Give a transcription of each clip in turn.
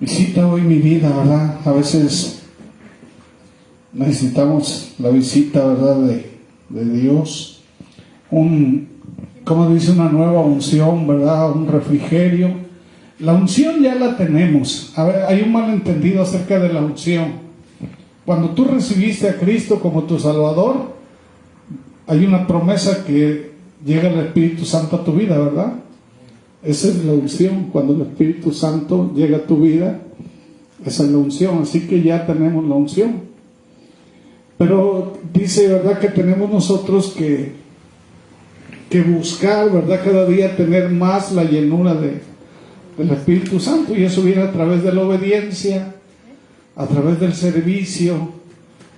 Visita hoy mi vida, ¿verdad? A veces necesitamos la visita, ¿verdad? De Dios. Como dice, una nueva unción, ¿verdad? Un refrigerio. La unción ya la tenemos. A ver, hay un malentendido acerca de la unción. Cuando tú recibiste a Cristo como tu Salvador, hay una promesa que llega el Espíritu Santo a tu vida, ¿verdad? Esa es la unción. Cuando el Espíritu Santo llega a tu vida, esa es la unción. Así que ya tenemos la unción. Pero dice, ¿verdad?, que tenemos nosotros que buscar, ¿verdad?, cada día tener más la llenura del Espíritu Santo. Y eso viene a través de la obediencia, a través del servicio,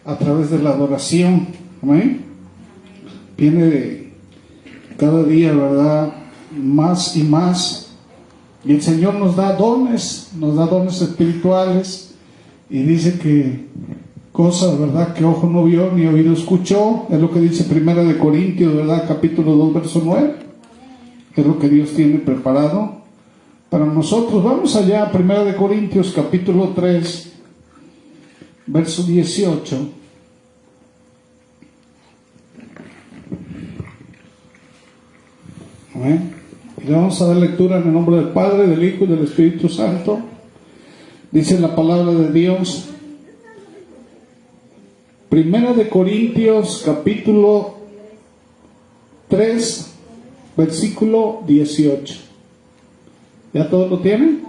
a través de la adoración. Amén. Viene de cada día, ¿verdad?, más y más. Y el Señor nos da dones espirituales, y dice que cosas, ¿verdad?, que ojo no vio ni oído escuchó. Es lo que dice Primera de Corintios, ¿verdad?, capítulo 2, verso 9. Es lo que Dios tiene preparado para nosotros. Vamos allá a Primera de Corintios, capítulo 3, verso 18. Amén. Y le vamos a dar lectura en el nombre del Padre, del Hijo y del Espíritu Santo. Dice la palabra de Dios. Primera de Corintios, capítulo 3, versículo 18. ¿Ya todos lo tienen?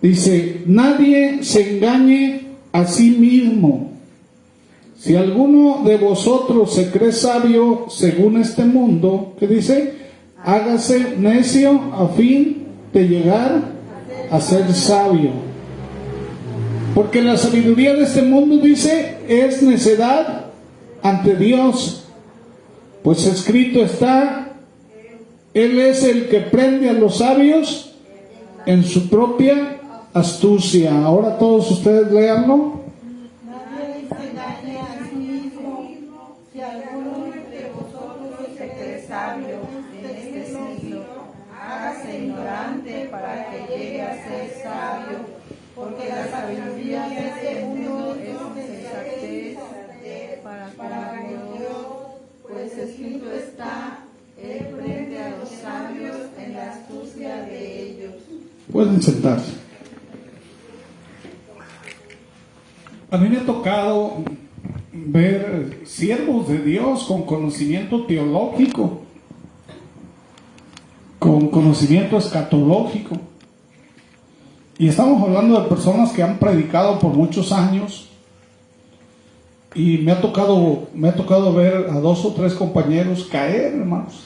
Dice: nadie se engañe a sí mismo. Si alguno de vosotros se cree sabio según este mundo, ¿qué dice? Hágase necio a fin de llegar a ser sabio. Porque la sabiduría de este mundo, dice, es necedad ante Dios. Pues escrito está: Él es el que prende a los sabios en su propia astucia. Ahora todos ustedes léanlo. Nadie se engañe a sí mismo. Si alguno de vosotros se cree sabio en este siglo, hágase ignorante para que llegue a ser sabio. Porque la sabiduría de este mundo es insensatez para Dios. Pues escrito está: Él prende a los sabios en la astucia de ellos. Pueden sentarse. A mí me ha tocado ver siervos de Dios con conocimiento teológico, con conocimiento escatológico. Y estamos hablando de personas que han predicado por muchos años. Y me ha tocado ver a 2 o 3 compañeros caer, hermanos.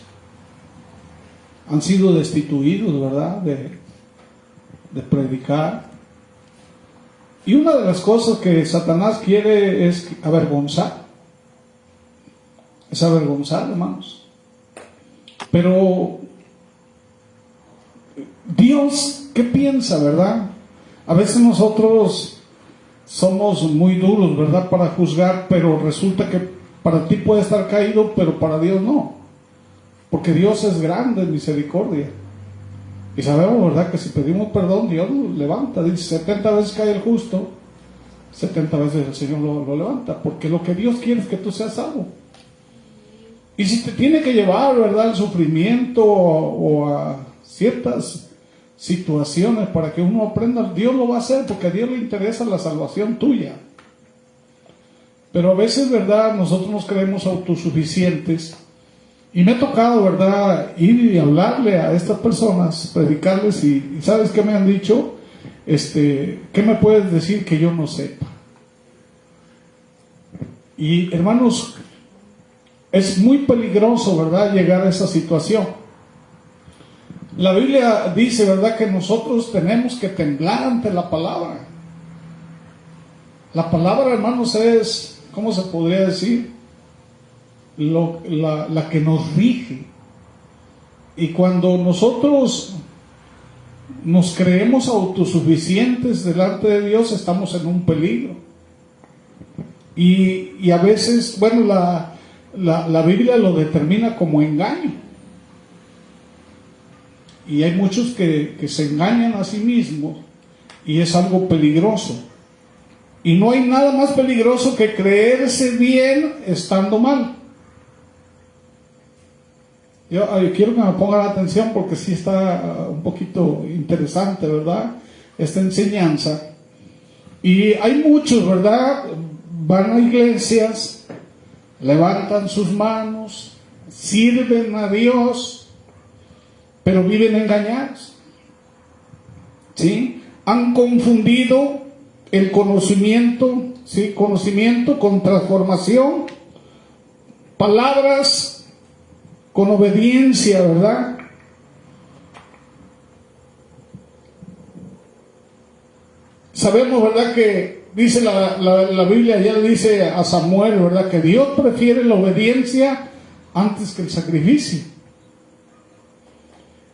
Han sido destituidos, ¿verdad?, de predicar. Y una de las cosas que Satanás quiere es avergonzar. Es avergonzar, hermanos. Pero Dios, ¿qué piensa, verdad? A veces nosotros somos muy duros, ¿verdad?, para juzgar, pero resulta que para ti puede estar caído, pero para Dios no. Porque Dios es grande en misericordia. Y sabemos, ¿verdad?, que si pedimos perdón, Dios lo levanta. Dice: 70 veces cae el justo, 70 veces el Señor lo levanta. Porque lo que Dios quiere es que tú seas salvo. Y si te tiene que llevar, ¿verdad?, al sufrimiento o a ciertas situaciones para que uno aprenda, Dios lo va a hacer, porque a Dios le interesa la salvación tuya. Pero a veces, ¿verdad?, nosotros nos creemos autosuficientes. Y me ha tocado, ¿verdad?, ir y hablarle a estas personas, predicarles, y ¿sabes qué me han dicho? ¿Qué me puedes decir que yo no sepa? Y hermanos, es muy peligroso, ¿verdad?, llegar a esa situación. La Biblia dice, ¿verdad?, que nosotros tenemos que temblar ante la palabra. La palabra, hermanos, es, ¿cómo se podría decir?, la que nos rige. Y cuando nosotros nos creemos autosuficientes delante de Dios, estamos en un peligro. Y a veces, bueno, la Biblia lo determina como engaño. Y hay muchos que se engañan a sí mismos y es algo peligroso. Y no hay nada más peligroso que creerse bien estando mal. Yo quiero que me pongan atención porque sí está un poquito interesante, ¿verdad? Esta enseñanza. Y hay muchos, ¿verdad? Van a iglesias, levantan sus manos, sirven a Dios, pero viven engañados. ¿Sí? Han confundido el conocimiento, ¿sí? Conocimiento con transformación, palabras con obediencia, ¿verdad? Sabemos, ¿verdad? Que dice la Biblia, ya le dice a Samuel, ¿verdad? Que Dios prefiere la obediencia antes que el sacrificio.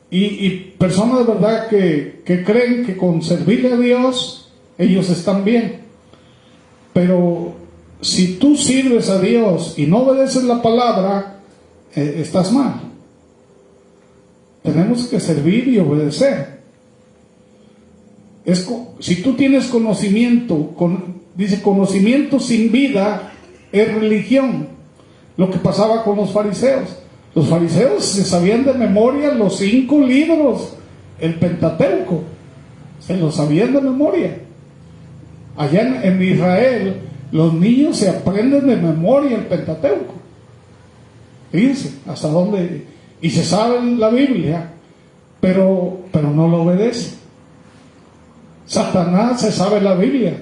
Y personas, ¿verdad? Que creen que con servirle a Dios, ellos están bien. Pero si tú sirves a Dios y no obedeces la palabra, estás mal. Tenemos que servir y obedecer. Si tú tienes conocimiento, dice conocimiento sin vida es religión. Lo que pasaba con los fariseos. Los fariseos se sabían de memoria los 5 libros, el Pentateuco, se los sabían de memoria. Allá en Israel, los niños se aprenden de memoria el Pentateuco. Fíjense hasta dónde, y se sabe la Biblia, pero no lo obedece. Satanás se sabe la Biblia,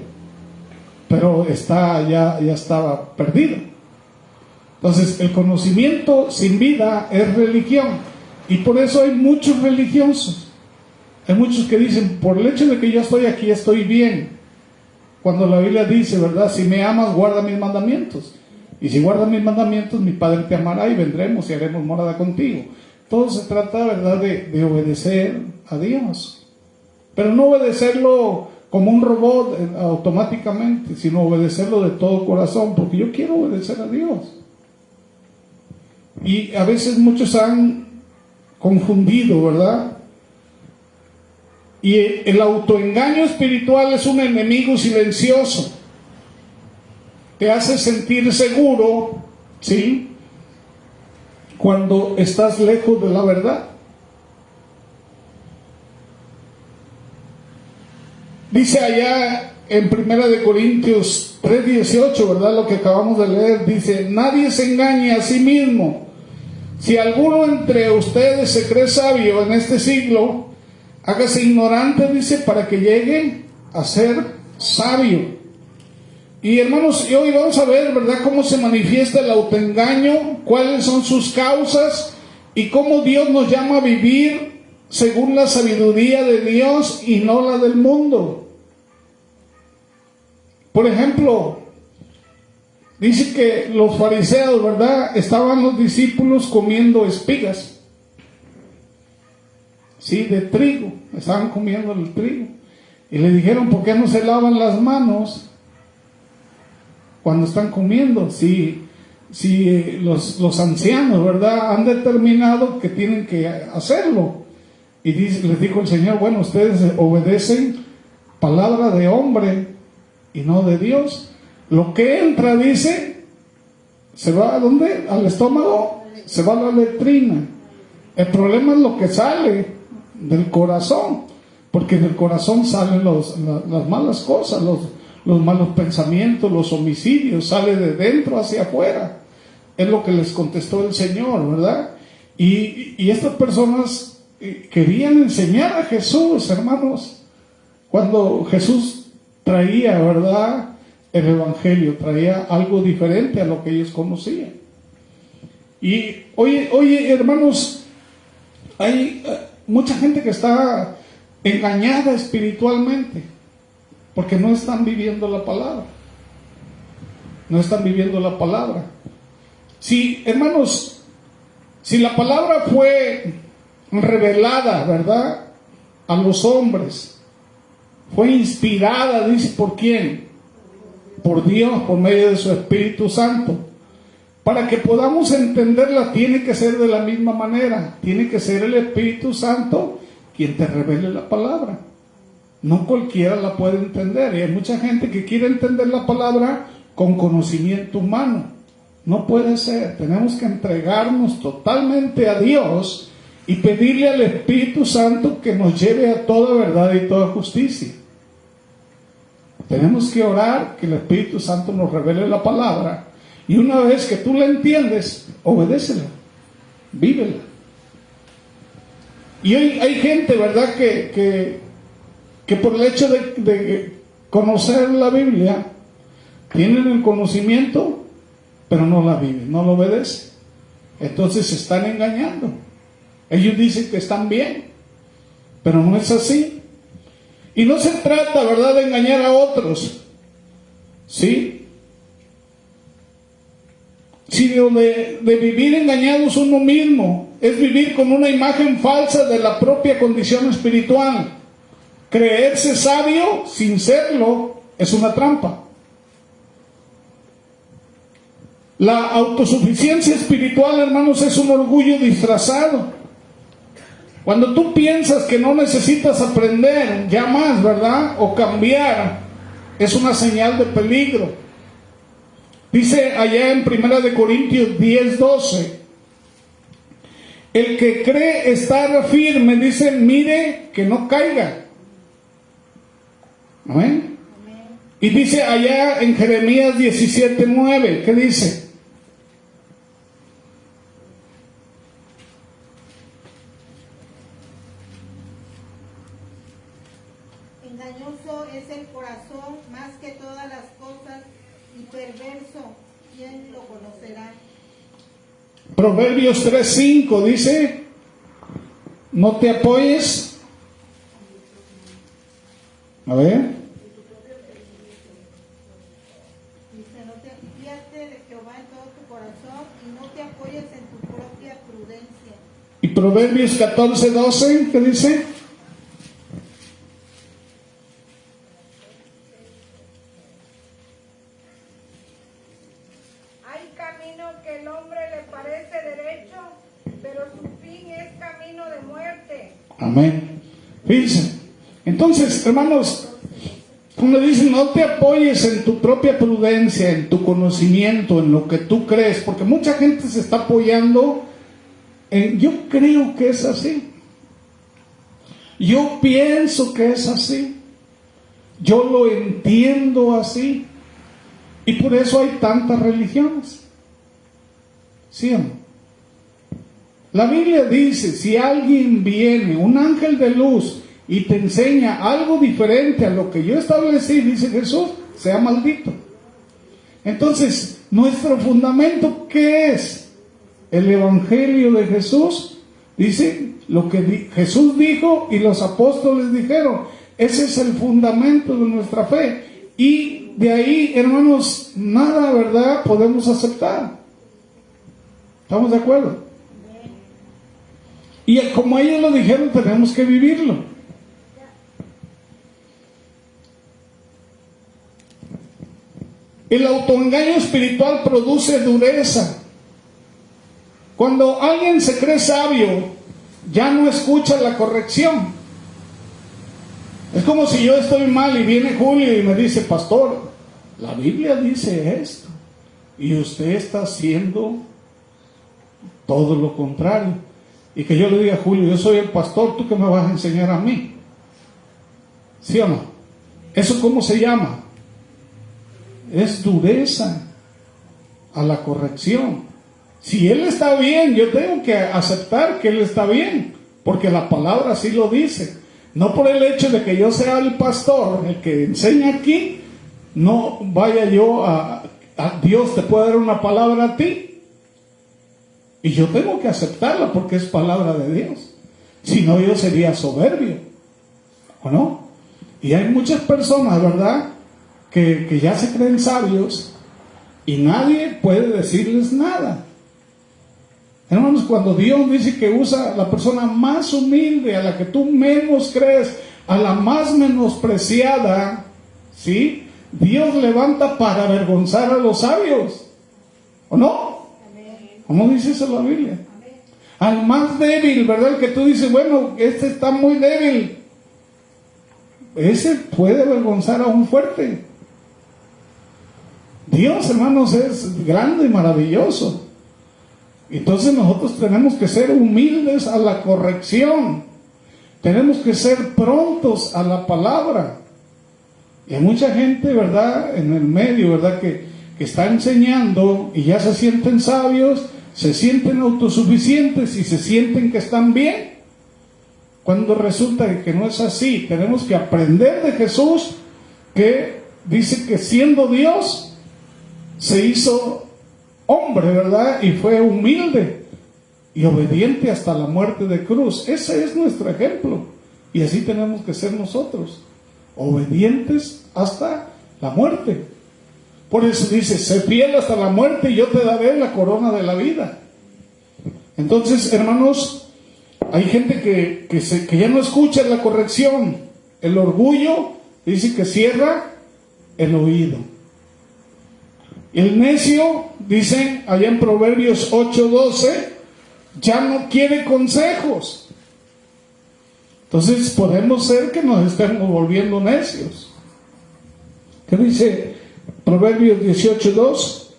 pero ya estaba perdido. Entonces, el conocimiento sin vida es religión, y por eso hay muchos religiosos. Hay muchos que dicen, por el hecho de que yo estoy aquí, estoy bien. Cuando la Biblia dice, ¿verdad? Si me amas, guarda mis mandamientos. Y si guardas mis mandamientos, mi Padre te amará y vendremos y haremos morada contigo. Todo se trata, ¿verdad?, de obedecer a Dios. Pero no obedecerlo como un robot automáticamente, sino obedecerlo de todo corazón, porque yo quiero obedecer a Dios. Y a veces muchos han confundido, ¿verdad? Y el autoengaño espiritual es un enemigo silencioso. Te hace sentir seguro, ¿sí?, cuando estás lejos de la verdad. Dice allá en 1 de Corintios 3:18, ¿verdad? Lo que acabamos de leer, dice, nadie se engañe a sí mismo. Si alguno entre ustedes se cree sabio en este siglo, hágase ignorante, dice, para que llegue a ser sabio. Y hermanos, hoy vamos a ver, ¿verdad?, cómo se manifiesta el autoengaño, cuáles son sus causas y cómo Dios nos llama a vivir según la sabiduría de Dios y no la del mundo. Por ejemplo, dice que los fariseos, ¿verdad?, estaban los discípulos comiendo espigas, sí, de trigo, estaban comiendo el trigo. Y le dijeron, ¿por qué no se lavan las manos cuando están comiendo? Si los ancianos, ¿verdad?, han determinado que tienen que hacerlo. Y les dijo el Señor, bueno, ustedes obedecen palabra de hombre y no de Dios. Lo que entra, dice, se va ¿a dónde? Al estómago, se va a la letrina. El problema es lo que sale del corazón, porque del corazón salen las malas cosas, los malos pensamientos, los homicidios, sale de dentro hacia afuera. Es lo que les contestó el Señor, ¿verdad? Y estas personas querían enseñar a Jesús, hermanos, cuando Jesús traía, ¿verdad?, el Evangelio, traía algo diferente a lo que ellos conocían. Y oye, hermanos, hay mucha gente que está engañada espiritualmente, porque no están viviendo la palabra. No están viviendo la palabra. Si, hermanos, si la palabra fue revelada, ¿verdad?, a los hombres, fue inspirada, dice, ¿por quién? Por Dios, por medio de su Espíritu Santo. Para que podamos entenderla, tiene que ser de la misma manera. Tiene que ser el Espíritu Santo quien te revele la palabra. no cualquiera la puede entender. Y hay mucha gente que quiere entender la palabra con conocimiento humano. No puede ser. Tenemos que entregarnos totalmente a Dios y pedirle al Espíritu Santo que nos lleve a toda verdad y toda justicia. Tenemos que orar que el Espíritu Santo nos revele la palabra, y una vez que tú la entiendes, obedécela, vívela. Y hoy hay gente, ¿verdad?, que por el hecho de conocer la Biblia, tienen el conocimiento, pero no la viven, no lo obedecen. Entonces se están engañando. Ellos dicen que están bien, pero no es así. Y no se trata, ¿verdad?, de engañar a otros, ¿sí? Sino de vivir engañados uno mismo. Es vivir con una imagen falsa de la propia condición espiritual. Creerse sabio sin serlo es una trampa. La autosuficiencia espiritual, hermanos, es un orgullo disfrazado. Cuando tú piensas que no necesitas aprender ya más, ¿verdad?, o cambiar, es una señal de peligro. Dice allá en 1 Corintios 10:12, el que cree estar firme, dice, mire que no caiga. ¿Amén? Y dice allá en Jeremías 17:9, ¿qué dice? Engañoso es el corazón más que todas las cosas y perverso, ¿quién lo conocerá? Proverbios 3:5 dice, no te apoyes. A ver. Dice, no te fíate de Jehová en todo tu corazón y no te apoyes en tu propia prudencia. Y Proverbios 14:12, ¿qué dice? Hay camino que el hombre le parece derecho, pero su fin es camino de muerte. Amén. Fíjense. Entonces, hermanos, como dicen, no te apoyes en tu propia prudencia, en tu conocimiento, en lo que tú crees, porque mucha gente se está apoyando en, yo creo que es así, yo pienso que es así, yo lo entiendo así, y por eso hay tantas religiones. ¿Sí o no? La Biblia dice, si alguien viene, un ángel de luz, y te enseña algo diferente a lo que yo establecí, dice Jesús, sea maldito. Entonces, nuestro fundamento, ¿qué es? El Evangelio de Jesús. Dice lo que Jesús dijo y los apóstoles dijeron. Ese es el fundamento de nuestra fe. Y de ahí, hermanos, nada, ¿verdad?, podemos aceptar. ¿Estamos de acuerdo? Y como ellos lo dijeron, tenemos que vivirlo. El autoengaño espiritual produce dureza. Cuando alguien se cree sabio, ya no escucha la corrección. Es como si yo estoy mal y viene Julio y me dice, pastor, la Biblia dice esto, y usted está haciendo todo lo contrario. Y que yo le diga, Julio, yo soy el pastor, ¿tú qué me vas a enseñar a mí? ¿Sí o no? ¿Eso cómo se llama? Es dureza a la corrección. Si él está bien, yo tengo que aceptar que él está bien, porque la palabra así lo dice. No por el hecho de que yo sea el pastor, el que enseña aquí, no vaya yo a Dios te puede dar una palabra a ti, y yo tengo que aceptarla porque es palabra de Dios. Si no, yo sería soberbio, ¿o no? Y hay muchas personas, ¿verdad?, que ya se creen sabios y nadie puede decirles nada. Hermanos, cuando Dios dice que usa a la persona más humilde, a la que tú menos crees, a la más menospreciada, ¿sí?, Dios levanta para avergonzar a los sabios, ¿o no? ¿Cómo dice eso la Biblia? Al más débil, ¿verdad?, el que tú dices, bueno, este está muy débil, ese puede avergonzar a un fuerte. Dios, hermanos, es grande y maravilloso. Entonces nosotros tenemos que ser humildes a la corrección. Tenemos que ser prontos a la palabra. Y hay mucha gente, ¿verdad?, en el medio, ¿verdad?, que está enseñando y ya se sienten sabios, se sienten autosuficientes y se sienten que están bien, cuando resulta que no es así. Tenemos que aprender de Jesús, que dice que siendo Dios se hizo hombre, ¿verdad?, y fue humilde y obediente hasta la muerte de cruz. Ese es nuestro ejemplo, y así tenemos que ser nosotros, obedientes hasta la muerte. Por eso dice, sé fiel hasta la muerte y yo te daré la corona de la vida. Entonces, hermanos, hay gente que ya no escucha la corrección. El orgullo dice que cierra el oído. El necio, dice allá en Proverbios 8:12, ya no quiere consejos. Entonces podemos ser que nos estemos volviendo necios. ¿Qué dice Proverbios 18:2?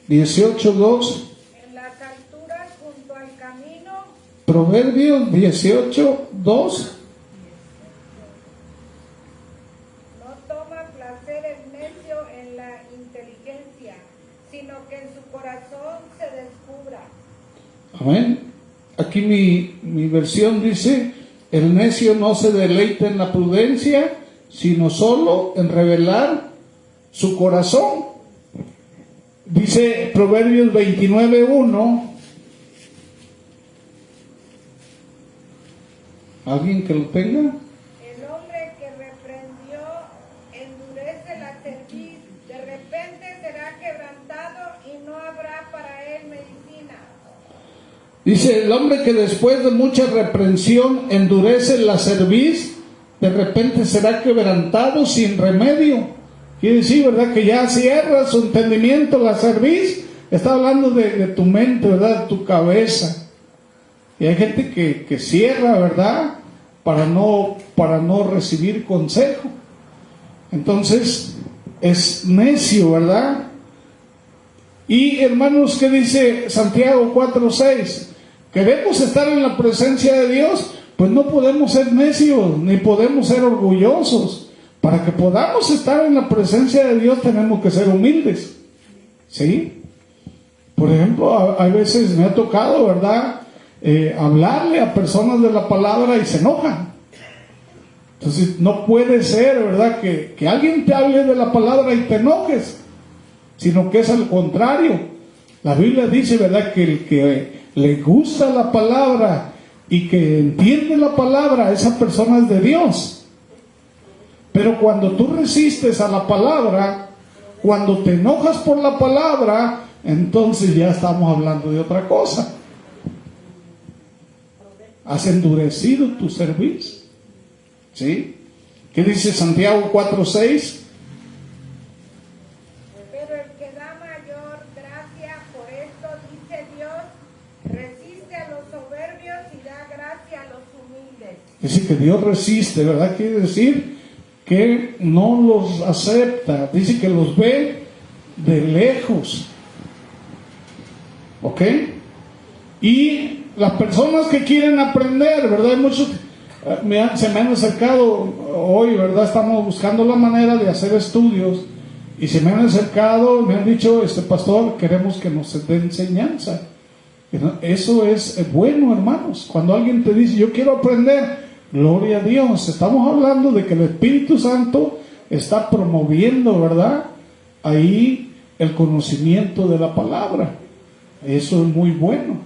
18:2. En las alturas junto al camino. Proverbios 18:2. No toma placer el necio en la inteligencia, sino que en su corazón se descubra. Amén. Aquí mi versión dice, el necio no se deleita en la prudencia, sino solo en revelar su corazón. Dice Proverbios 29:1. ¿Alguien que lo tenga? El hombre que reprendió endurece la cerviz, de repente será quebrantado y no habrá para él medicina. Dice, el hombre que después de mucha reprensión endurece la cerviz, de repente será quebrantado sin remedio. Quiere decir, ¿verdad?, que ya cierra su entendimiento la cerviz. Está hablando de tu mente, ¿verdad?, de tu cabeza. Y hay gente que cierra, ¿verdad?, para no recibir consejo. Entonces, es necio, ¿verdad? Y hermanos, ¿qué dice Santiago 4:6? ¿Queremos estar en la presencia de Dios? Pues no podemos ser necios, ni podemos ser orgullosos. Para que podamos estar en la presencia de Dios tenemos que ser humildes. ¿Sí? Por ejemplo, a veces me ha tocado, ¿verdad?, hablarle a personas de la palabra y se enojan. Entonces no puede ser, ¿verdad?, que alguien te hable de la palabra y te enojes, sino que es al contrario. La Biblia dice, ¿verdad?, que el que le gusta la palabra y que entiende la palabra, esa persona es de Dios. Pero cuando tú resistes a la palabra, cuando te enojas por la palabra, entonces ya estamos hablando de otra cosa. Has endurecido tu cerviz. ¿Sí? ¿Qué dice Santiago 4:6? Pero el que da mayor gracia, por esto dice Dios, resiste a los soberbios y da gracia a los humildes. Dice que Dios resiste, ¿verdad? Quiere decir que no los acepta. Dice que los ve de lejos. ¿Ok? Y las personas que quieren aprender, ¿verdad? Hay muchos, se me han acercado hoy, ¿verdad? Estamos buscando la manera de hacer estudios y se me han acercado y me han dicho, pastor, queremos que nos dé enseñanza. Eso es bueno, hermanos. Cuando alguien te dice, yo quiero aprender, gloria a Dios. Estamos hablando de que el Espíritu Santo está promoviendo, ¿verdad?, ahí el conocimiento de la palabra. Eso es muy bueno.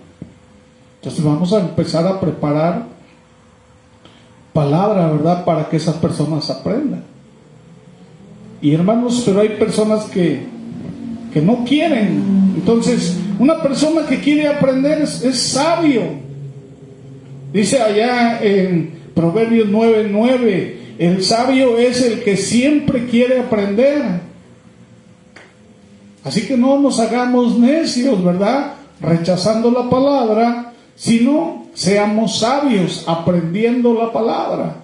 Entonces vamos a empezar a preparar palabra, ¿verdad?, para que esas personas aprendan. Y hermanos, pero hay personas que no quieren. Entonces, una persona que quiere aprender es sabio. Dice allá en Proverbios 9:9, el sabio es el que siempre quiere aprender. Así que no nos hagamos necios, ¿verdad?, rechazando la palabra, sino seamos sabios aprendiendo la palabra.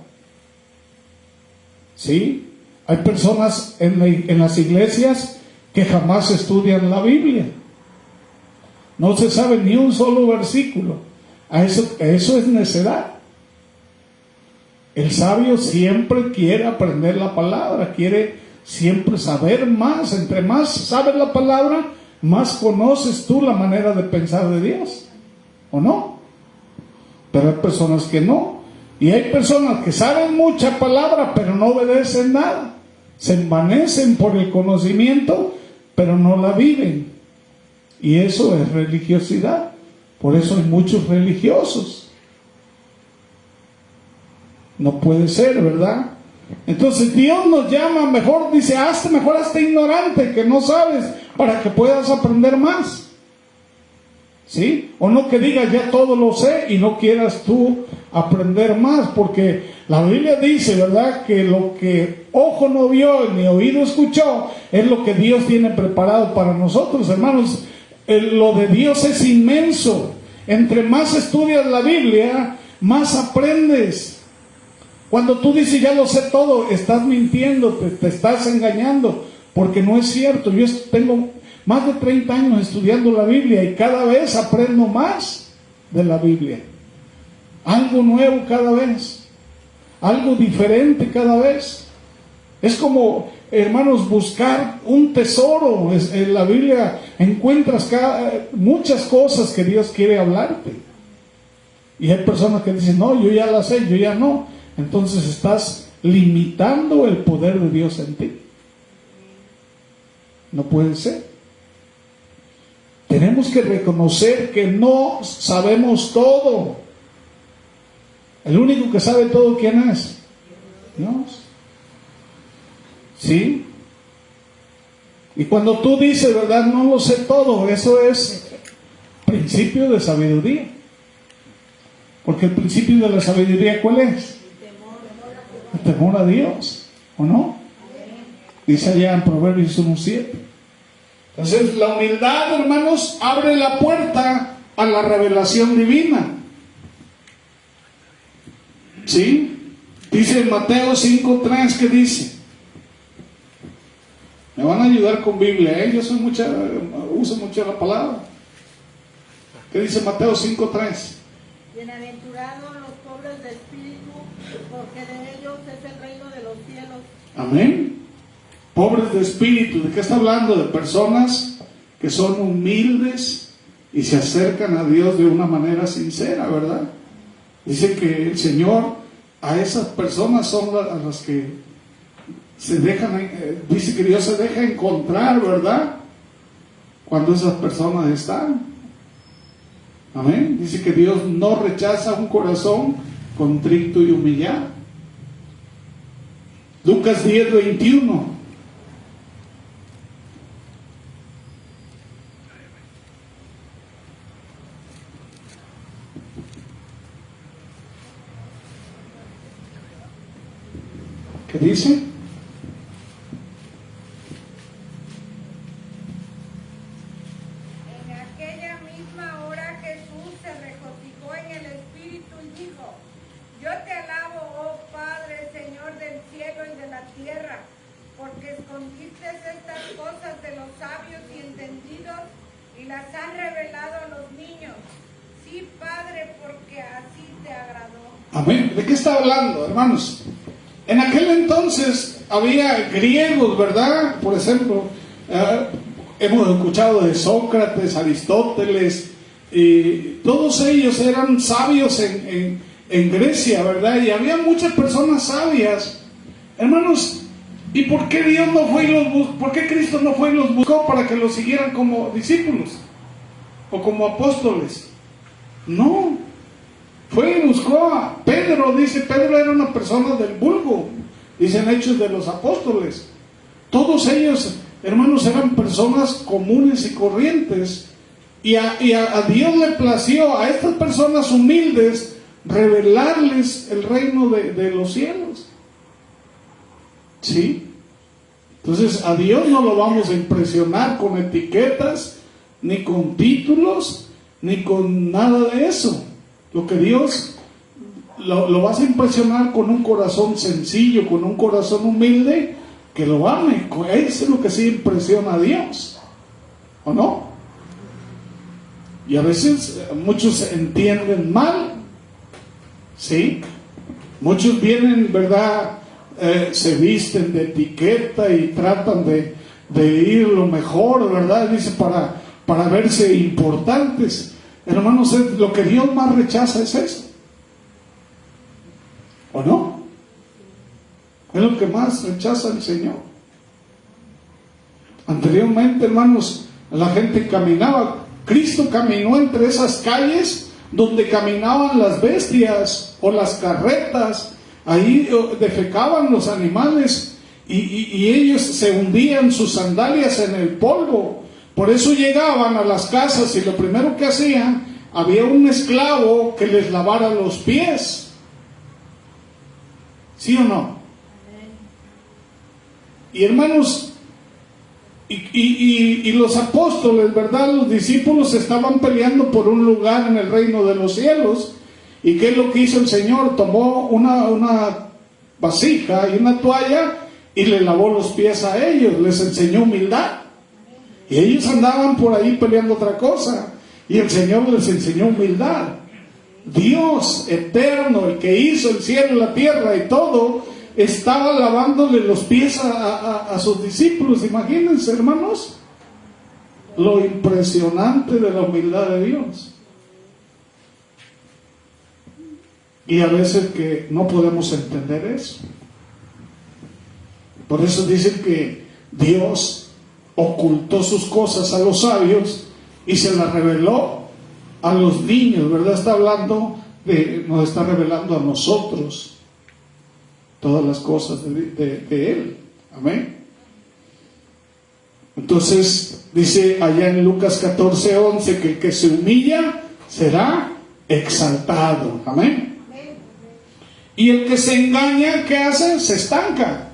¿Sí? Hay personas en las iglesias que jamás estudian la Biblia. No se sabe ni un solo versículo. Eso es necedad. El sabio siempre quiere aprender la palabra, quiere siempre saber más. Entre más sabes la palabra, más conoces tú la manera de pensar de Dios, ¿o no? Pero hay personas que no. Y hay personas que saben mucha palabra, pero no obedecen nada. Se envanecen por el conocimiento, pero no la viven. Y eso es religiosidad. Por eso hay muchos religiosos. No puede ser, ¿verdad? Entonces Dios nos llama, mejor dice, mejor hazte ignorante, que no sabes, para que puedas aprender más. ¿Sí? O no que digas, ya todo lo sé, y no quieras tú aprender más, porque la Biblia dice, ¿verdad?, que lo que ojo no vio ni oído escuchó es lo que Dios tiene preparado para nosotros, hermanos. Lo de Dios es inmenso. Entre más estudias la Biblia, más aprendes. Cuando tú dices ya lo sé todo, estás mintiendo, te estás engañando, porque no es cierto. Yo tengo más de 30 años estudiando la Biblia y cada vez aprendo más de la Biblia. Algo nuevo cada vez, algo diferente cada vez. Es como, hermanos, buscar un tesoro. En la Biblia encuentras muchas cosas que Dios quiere hablarte. Y hay personas que dicen, no, yo ya la sé, yo ya no. Entonces estás limitando el poder de Dios en ti. No puede ser. Tenemos que reconocer que no sabemos todo. El único que sabe todo, ¿quién es? Dios. ¿Sí? Y cuando tú dices, ¿verdad?, no lo sé todo, eso es principio de sabiduría. Porque el principio de la sabiduría, ¿cuál es? El temor a Dios, ¿o no? Dice allá en Proverbios 1:7. Entonces, la humildad, hermanos, abre la puerta a la revelación divina. ¿Sí? Dice en Mateo 5:3, ¿qué dice? Me van a ayudar con Biblia, yo uso mucho la palabra. ¿Qué dice Mateo 5:3? Bienaventurados los pobres de espíritu, porque de ellos es el reino de los cielos. Amén. Pobres de espíritu, ¿de qué está hablando? De personas que son humildes y se acercan a Dios de una manera sincera, ¿verdad? Dice que el Señor a esas personas son a las que se dejan, dice que Dios se deja encontrar, ¿verdad?, cuando esas personas están. Amén. Dice que Dios no rechaza un corazón contrito y humillado. Lucas 10:21. ¿Qué dice? En aquella misma hora Jesús se regocijó en el Espíritu y dijo: Yo te alabo, oh Padre, Señor del cielo y de la tierra, porque escondiste estas cosas de los sabios y entendidos y las has revelado a los niños. Sí, Padre, porque así te agradó. Amén. ¿De qué está hablando, hermanos? En aquel entonces había griegos, ¿verdad? Por ejemplo, hemos escuchado de Sócrates, Aristóteles, y todos ellos eran sabios en Grecia, ¿verdad? Y había muchas personas sabias. Hermanos, ¿y por qué Dios no fue por qué Cristo no fue y los buscó para que los siguieran como discípulos o como apóstoles? No. Fue y buscó a Pedro. Dice, Pedro era una persona del vulgo. Dicen Hechos de los Apóstoles. Todos ellos, hermanos, eran personas comunes y corrientes. Y a Dios le plació a estas personas humildes revelarles el reino de los cielos. ¿Sí? Entonces a Dios no lo vamos a impresionar con etiquetas, ni con títulos, ni con nada de eso. Lo que Dios lo vas a impresionar con un corazón sencillo, con un corazón humilde, que lo ame. Eso es lo que sí impresiona a Dios, ¿o no? Y a veces muchos entienden mal, ¿sí? Muchos vienen, ¿verdad? Se visten de etiqueta y tratan de ir lo mejor, ¿verdad? Dice, para verse importantes. Hermanos, lo que Dios más rechaza es eso, ¿o no? Es lo que más rechaza el Señor. Anteriormente, hermanos, la gente caminaba. Cristo caminó entre esas calles donde caminaban las bestias o las carretas. Ahí defecaban los animales y ellos se hundían sus sandalias en el polvo. Por eso llegaban a las casas y lo primero que hacían, había un esclavo que les lavara los pies. ¿Sí o no? Y hermanos, y los apóstoles, ¿verdad? Los discípulos estaban peleando por un lugar en el reino de los cielos. ¿Y qué es lo que hizo el Señor? Tomó una vasija y una toalla y le lavó los pies a ellos, les enseñó humildad. Y ellos andaban por ahí peleando otra cosa, y el Señor les enseñó humildad. Dios eterno, el que hizo el cielo y la tierra y todo, estaba lavándole los pies a sus discípulos. Imagínense, hermanos, lo impresionante de la humildad de Dios. Y a veces que no podemos entender eso. Por eso dicen que Dios ocultó sus cosas a los sabios y se las reveló a los niños, ¿verdad? Está hablando nos está revelando a nosotros todas las cosas de Él. Amén. Entonces dice allá en Lucas 14:11 que el que se humilla será exaltado. Amén. Y el que se engaña, ¿qué hace? Se estanca.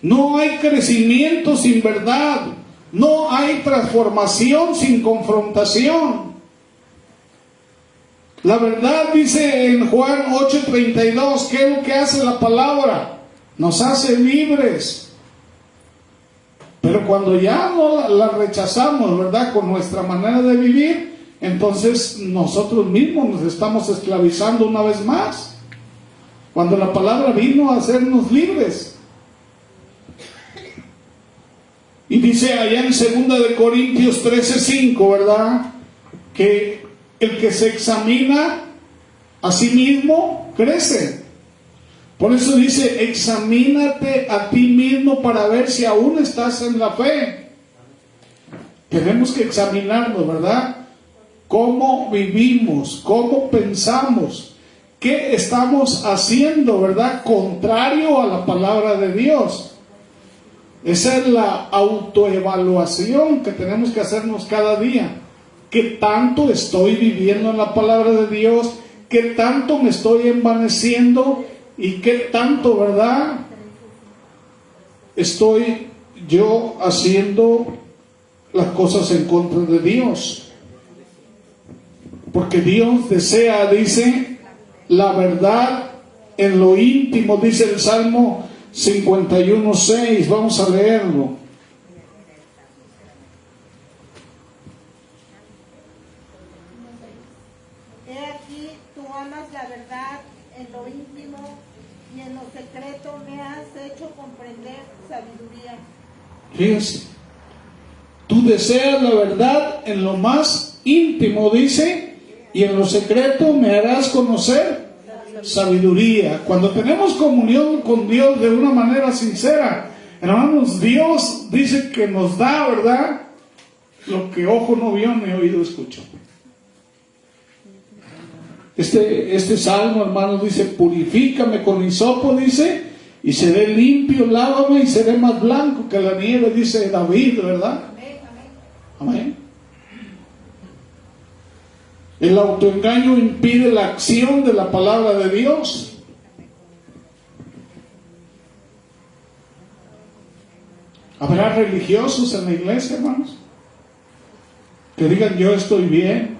No hay crecimiento sin verdad. No hay transformación sin confrontación. La verdad, dice en Juan 8:32, ¿qué es lo que hace la palabra? Nos hace libres. Pero cuando ya no la rechazamos, ¿verdad? Con nuestra manera de vivir, entonces nosotros mismos nos estamos esclavizando una vez más. Cuando la palabra vino a hacernos libres. Y dice allá en 2 Corintios 13:5, ¿verdad? Que el que se examina a sí mismo crece. Por eso dice, examínate a ti mismo para ver si aún estás en la fe. Tenemos que examinarnos, ¿verdad? Cómo vivimos, cómo pensamos, qué estamos haciendo, ¿verdad? Contrario a la palabra de Dios. Esa es la autoevaluación que tenemos que hacernos cada día. ¿Qué tanto estoy viviendo en la palabra de Dios? ¿Qué tanto me estoy envaneciendo? ¿Y qué tanto, verdad, estoy yo haciendo las cosas en contra de Dios? Porque Dios desea, dice, la verdad en lo íntimo, dice el Salmo 51:6. Vamos a leerlo. He aquí, tú amas la verdad en lo íntimo y en lo secreto me has hecho comprender sabiduría. Fíjense, tú deseas la verdad en lo más íntimo, dice, y en lo secreto me harás conocer sabiduría. Cuando tenemos comunión con Dios de una manera sincera, hermanos, Dios dice que nos da, ¿verdad?, lo que ojo no vio ni oído escuchó. Este salmo, hermanos, dice, purifícame con hisopo, dice, y seré limpio, lávame y seré más blanco que la nieve, dice David, ¿verdad? Amén. El autoengaño impide la acción de la palabra de Dios. ¿Habrá religiosos en la iglesia, hermanos? Que digan, yo estoy bien,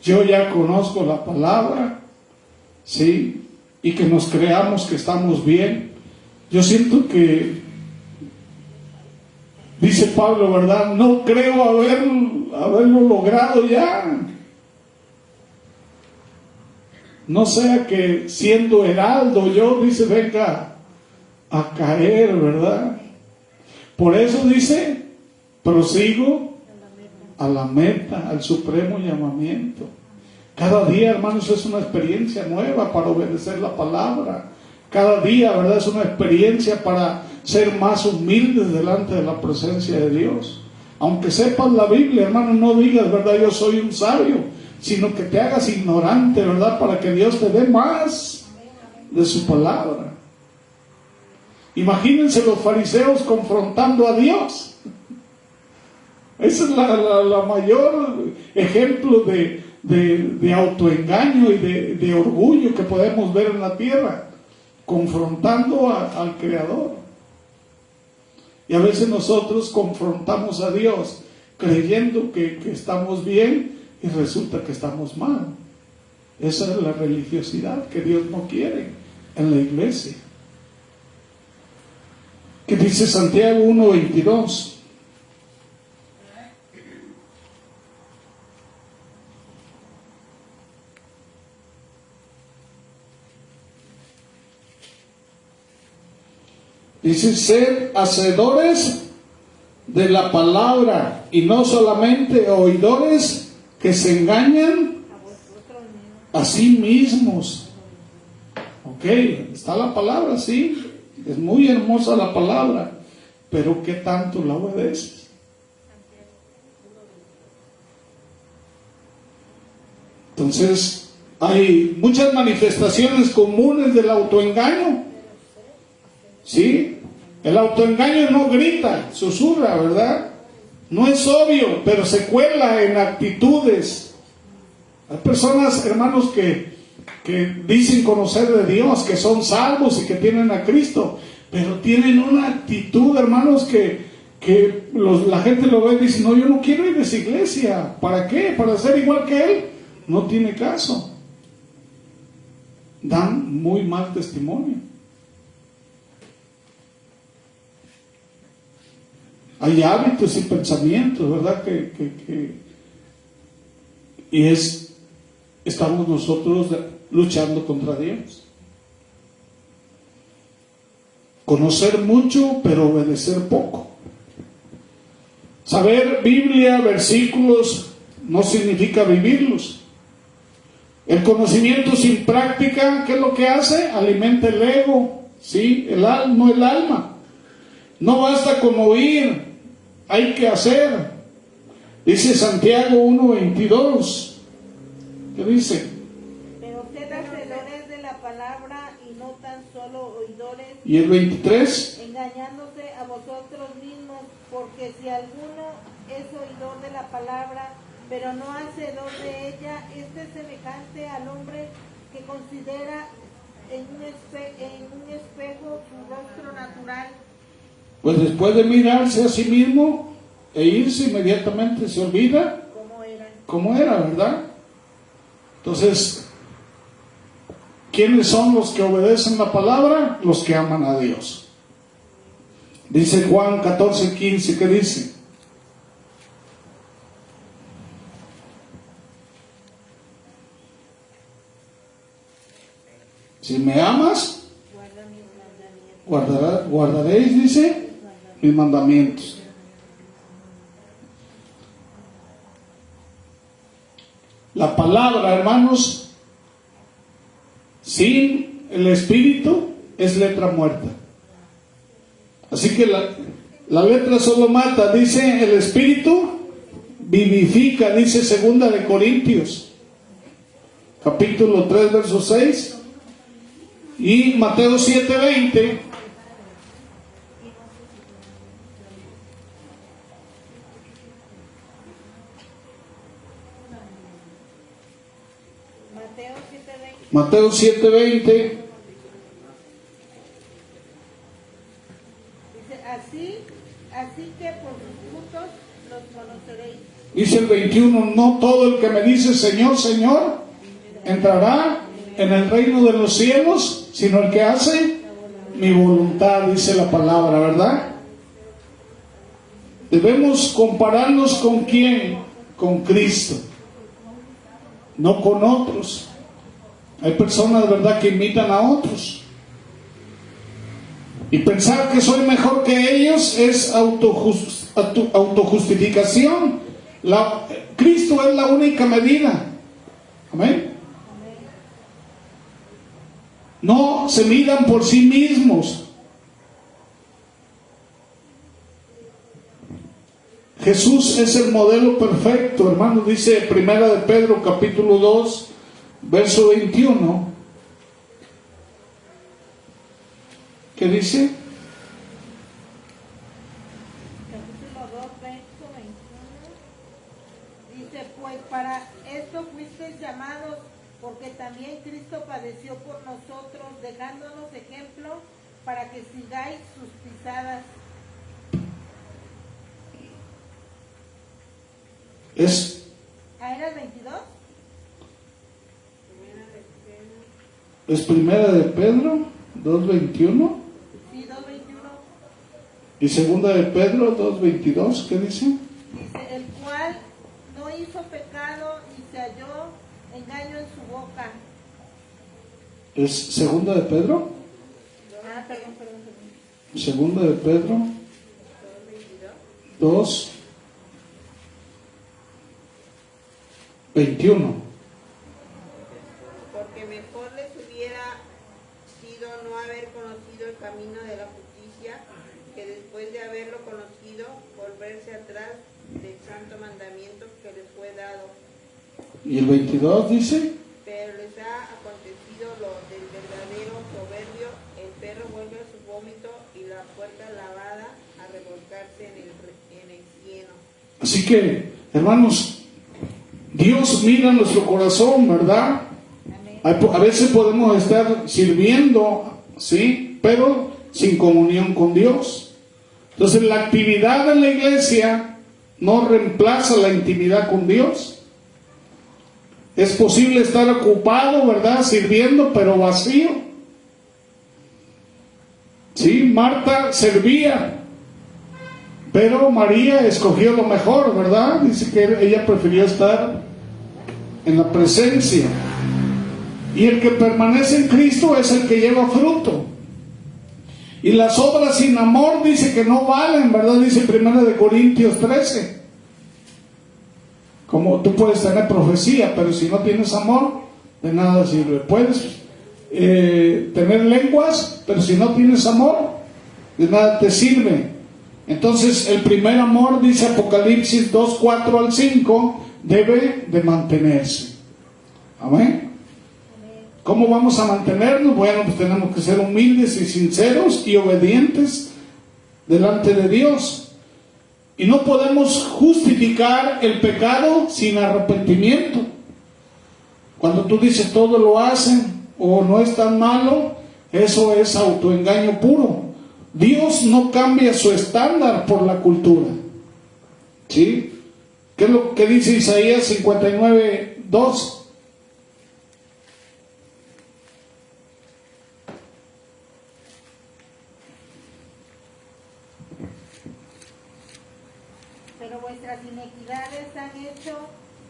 yo ya conozco la palabra, ¿sí? Y que nos creamos que estamos bien. Yo siento que, dice Pablo, ¿verdad? No creo haberlo logrado ya. No sea que siendo heraldo yo, dice, venga a caer, ¿verdad? Por eso dice, prosigo a la meta, al supremo llamamiento. Cada día, hermanos, es una experiencia nueva para obedecer la palabra. Cada día, ¿verdad? Es una experiencia para ser más humildes delante de la presencia de Dios. Aunque sepas la Biblia, hermano, no digas, ¿verdad? Yo soy un sabio, sino que te hagas ignorante, ¿verdad? Para que Dios te dé más de su palabra. Imagínense los fariseos confrontando a Dios. Ese es la mayor ejemplo de autoengaño y de orgullo que podemos ver en la tierra, confrontando al Creador. Y a veces nosotros confrontamos a Dios creyendo que estamos bien y resulta que estamos mal. Esa es la religiosidad que Dios no quiere en la iglesia. ¿Qué dice Santiago 1:22? Dice, sed hacedores de la palabra y no solamente oidores que se engañan a sí mismos. Ok, está la palabra, sí, es muy hermosa la palabra, pero ¿qué tanto la obedeces? Entonces, hay muchas manifestaciones comunes del autoengaño. ¿Sí? El autoengaño no grita, susurra, ¿verdad? No es obvio, pero se cuela en actitudes. Hay personas, hermanos, que dicen conocer de Dios, que son salvos y que tienen a Cristo, pero tienen una actitud, hermanos, que la gente lo ve y dice, no, yo no quiero ir a esa iglesia. ¿Para qué? ¿Para ser igual que él? No tiene caso. Dan muy mal testimonio. Hay hábitos y pensamientos, ¿verdad? Estamos nosotros luchando contra Dios. Conocer mucho, pero obedecer poco. Saber Biblia, versículos, no significa vivirlos. El conocimiento sin práctica, ¿qué es lo que hace? Alimenta el ego, ¿sí? El alma. No basta con oír, hay que hacer. Dice Santiago 1:22. ¿Qué dice? Pero sed hacedores de la palabra y no tan solo oidores. ¿Y el 23? Engañándose a vosotros mismos, porque si alguno es oidor de la palabra, pero no hacedor de ella, este es semejante al hombre que considera en un espejo su rostro natural. Pues después de mirarse a sí mismo e irse, inmediatamente se olvida cómo era, ¿verdad? Entonces, ¿quiénes son los que obedecen la palabra? Los que aman a Dios. Dice Juan 14:15, ¿qué dice? Si me amas, guardaréis, dice, mis mandamientos. La palabra, hermanos, sin el Espíritu es letra muerta. Así que la letra solo mata. Dice el Espíritu vivifica, dice 2 de Corintios capítulo 3 verso 6 y Mateo 7:20. Mateo 7:20. Dice, así que por sus frutos los conoceréis. Dice el 21, no todo el que me dice Señor, Señor, entrará en el reino de los cielos, sino el que hace mi voluntad, dice la palabra, ¿verdad? Debemos compararnos con quién, con Cristo, no con otros. Hay personas, ¿verdad?, que imitan a otros. Y pensar que soy mejor que ellos es autojustificación. Cristo es la única medida. Amén. No se midan por sí mismos. Jesús es el modelo perfecto, hermanos. Dice Primera de Pedro, capítulo 2, verso 21. ¿Qué dice? Capítulo 2, verso 21. Dice, pues para esto fuisteis llamados, porque también Cristo padeció por nosotros, dejándonos ejemplo para que sigáis sus pisadas. ¿Era el 22? Es Primera de Pedro 2:21. Sí, 2:21. Y Segunda de Pedro 2:22, ¿qué dice? Dice, el cual no hizo pecado ni se halló engaño en su boca. ¿Es Segunda de Pedro? Perdón. Segunda de Pedro 2:21. Porque mejor les hubiera sido no haber conocido el camino de la justicia, que después de haberlo conocido, volverse atrás del santo mandamiento que les fue dado. Y el 22 dice, Pero les ha acontecido lo del verdadero soberbio, el perro vuelve a su vómito y la puerta lavada a revolcarse en el cieno. así que, hermanos, Dios mira nuestro corazón, ¿verdad? A veces podemos estar sirviendo, ¿sí? Pero sin comunión con Dios. Entonces la actividad en la iglesia no reemplaza la intimidad con Dios. Es posible estar ocupado, ¿verdad?, sirviendo, pero vacío. Sí, Marta servía, pero María escogió lo mejor, ¿verdad? Dice que ella prefirió estar en la presencia. Y el que permanece en Cristo es el que lleva fruto. Y las obras sin amor dice que no valen, ¿verdad? Dice 1 Corintios 13. Como tú puedes tener profecía, pero si no tienes amor, de nada sirve. Puedes tener lenguas, pero si no tienes amor, de nada te sirve. Entonces el primer amor, dice Apocalipsis 2:4-5, debe de mantenerse. Amén. ¿Cómo vamos a mantenernos? Bueno, pues tenemos que ser humildes y sinceros y obedientes delante de Dios. Y no podemos justificar el pecado sin arrepentimiento. Cuando tú dices todo lo hacen o no es tan malo, eso es autoengaño puro. Dios no cambia su estándar por la cultura. ¿Sí? ¿Qué es lo que dice Isaías 59:2? Pero vuestras inequidades han hecho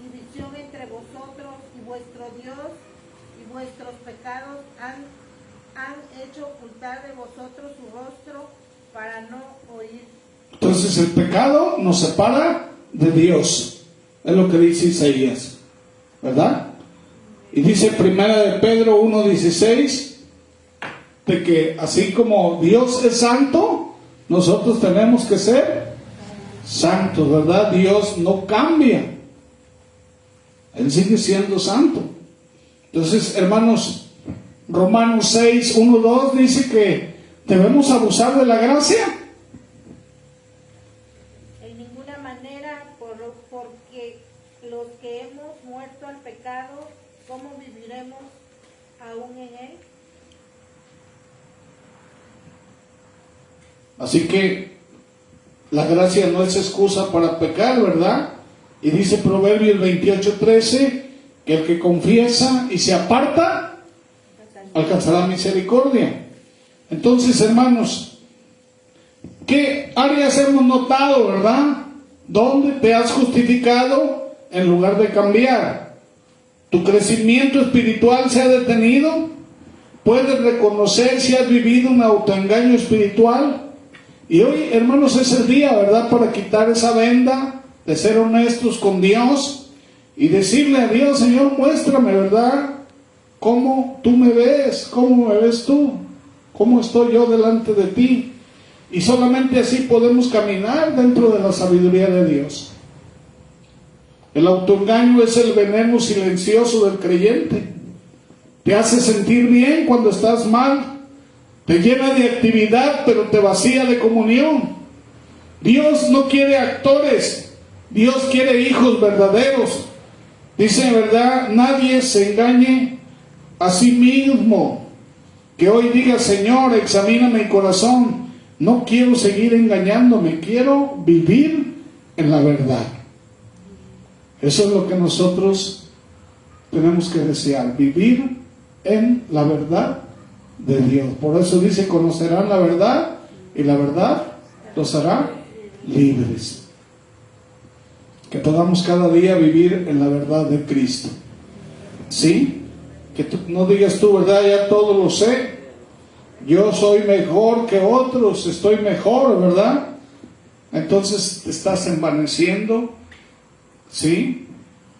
división entre vosotros y vuestro Dios, y vuestros pecados han hecho ocultar de vosotros su rostro para no oír. Entonces el pecado nos separa de Dios. Es lo que dice Isaías, ¿verdad? Y dice 1 de Pedro 1:16, de que así como Dios es santo, nosotros tenemos que ser santos, ¿verdad? Dios no cambia. Él sigue siendo santo. Entonces, hermanos, Romanos 6:1-2 dice que debemos abusar de la gracia. En ninguna manera, porque los que hemos muerto al pecado, ¿cómo viviremos aún en él? Así que la gracia no es excusa para pecar, ¿verdad? Y dice Proverbios 28:13, que el que confiesa y se aparta, alcanzará misericordia. Entonces, hermanos, ¿qué áreas hemos notado, verdad? ¿Dónde te has justificado en lugar de cambiar? ¿Tu crecimiento espiritual se ha detenido? ¿Puedes reconocer si has vivido un autoengaño espiritual? Y hoy, hermanos, es el día, ¿verdad?, para quitar esa venda, de ser honestos con Dios y decirle a Dios: Señor, muéstrame, ¿verdad?, cómo tú me ves, cómo me ves tú, cómo estoy yo delante de ti. Y solamente así podemos caminar dentro de la sabiduría de Dios. El autoengaño es el veneno silencioso del creyente. Te hace sentir bien cuando estás mal. Te llena de actividad, pero te vacía de comunión. Dios no quiere actores. Dios quiere hijos verdaderos. Dice, ¿verdad?, nadie se engañe a sí mismo. Que hoy diga: Señor, examina mi corazón. No quiero seguir engañándome, quiero vivir en la verdad. Eso es lo que nosotros tenemos que desear, vivir en la verdad de Dios. Por eso dice: conocerán la verdad y la verdad los hará libres. Que podamos cada día vivir en la verdad de Cristo. ¿Sí? Que tú, no digas tú, ¿verdad?, ya todo lo sé, yo soy mejor que otros, estoy mejor, ¿verdad? Entonces te estás envaneciendo, ¿sí?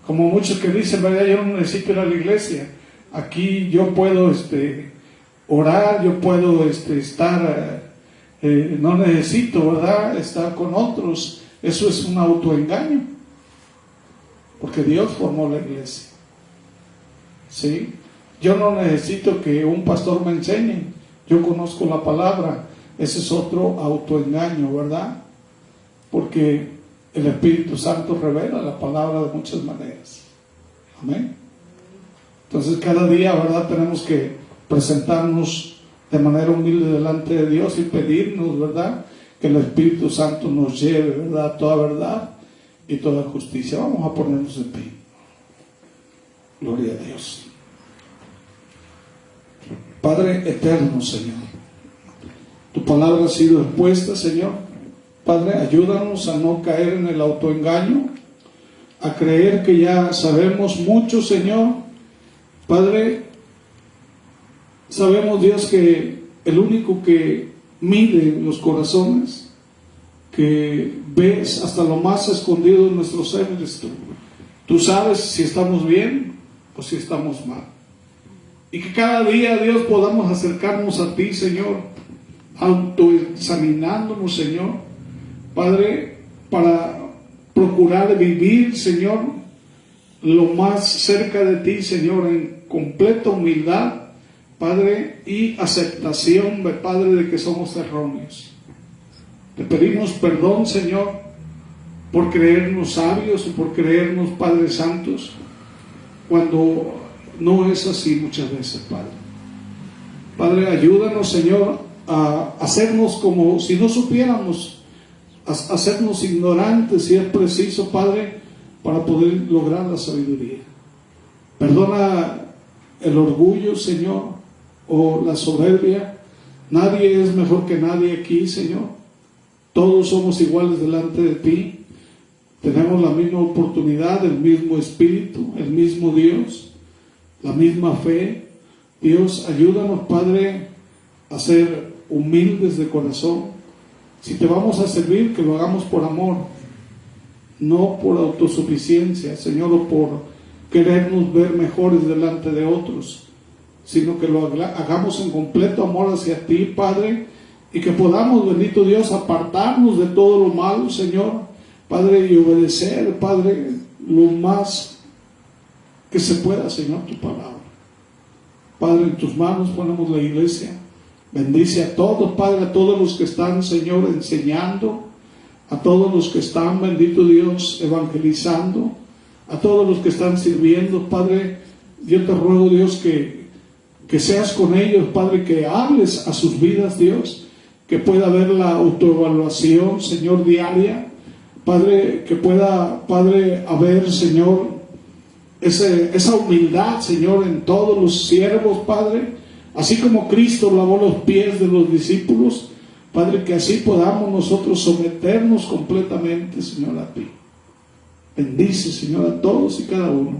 Como muchos que dicen, ¿verdad?, yo no necesito ir a la iglesia, aquí yo puedo orar, yo puedo estar, no necesito, ¿verdad?, estar con otros. Eso es un autoengaño, porque Dios formó la iglesia, ¿sí? Yo no necesito que un pastor me enseñe, yo conozco la palabra. Ese es otro autoengaño, ¿verdad? Porque el Espíritu Santo revela la palabra de muchas maneras. Amén. Entonces cada día, ¿verdad?, tenemos que presentarnos de manera humilde delante de Dios y pedirnos, ¿verdad?, que el Espíritu Santo nos lleve, ¿verdad?, a toda verdad y toda justicia. Vamos a ponernos de pie. Gloria a Dios. Padre eterno, Señor, tu palabra ha sido expuesta, Señor. Padre, ayúdanos a no caer en el autoengaño, a creer que ya sabemos mucho, Señor. Padre, sabemos, Dios, que el único que mide los corazones, que ves hasta lo más escondido de nuestro ser, eres tú. Tú sabes si estamos bien o si estamos mal. Y que cada día, Dios, podamos acercarnos a ti, Señor, autoexaminándonos, Señor, Padre, para procurar vivir, Señor, lo más cerca de ti, Señor, en completa humildad, Padre, y aceptación, Padre, de que somos erróneos. Te pedimos perdón, Señor, por creernos sabios o por creernos Padres santos, cuando no es así muchas veces, Padre. Padre, ayúdanos, Señor, a hacernos como si no supiéramos, a hacernos ignorantes si es preciso, Padre, para poder lograr la sabiduría. Perdona el orgullo, Señor, o la soberbia. Nadie es mejor que nadie aquí, Señor. Todos somos iguales delante de ti. Tenemos la misma oportunidad, el mismo Espíritu, el mismo Dios, la misma fe. Dios, ayúdanos, Padre, a ser humildes de corazón. Si te vamos a servir, que lo hagamos por amor, no por autosuficiencia, Señor, o por querernos ver mejores delante de otros, sino que lo hagamos en completo amor hacia ti, Padre, y que podamos, bendito Dios, apartarnos de todo lo malo, Señor, Padre, y obedecer, Padre, lo más que se pueda, Señor, tu palabra. Padre, en tus manos ponemos la iglesia. Bendice a todos, Padre, a todos los que están, Señor, enseñando, a todos los que están, bendito Dios, evangelizando, a todos los que están sirviendo, Padre. Yo te ruego, Dios, que seas con ellos, Padre, que hables a sus vidas, Dios, que pueda haber la autoevaluación, Señor, diaria, Padre, que pueda, Padre, haber, Señor, esa humildad, Señor, en todos los siervos, Padre, así como Cristo lavó los pies de los discípulos, Padre, que así podamos nosotros someternos completamente, Señor, a ti. Bendice, Señor, a todos y cada uno,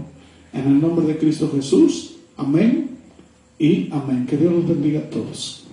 en el nombre de Cristo Jesús. Amén y amén. Que Dios los bendiga a todos.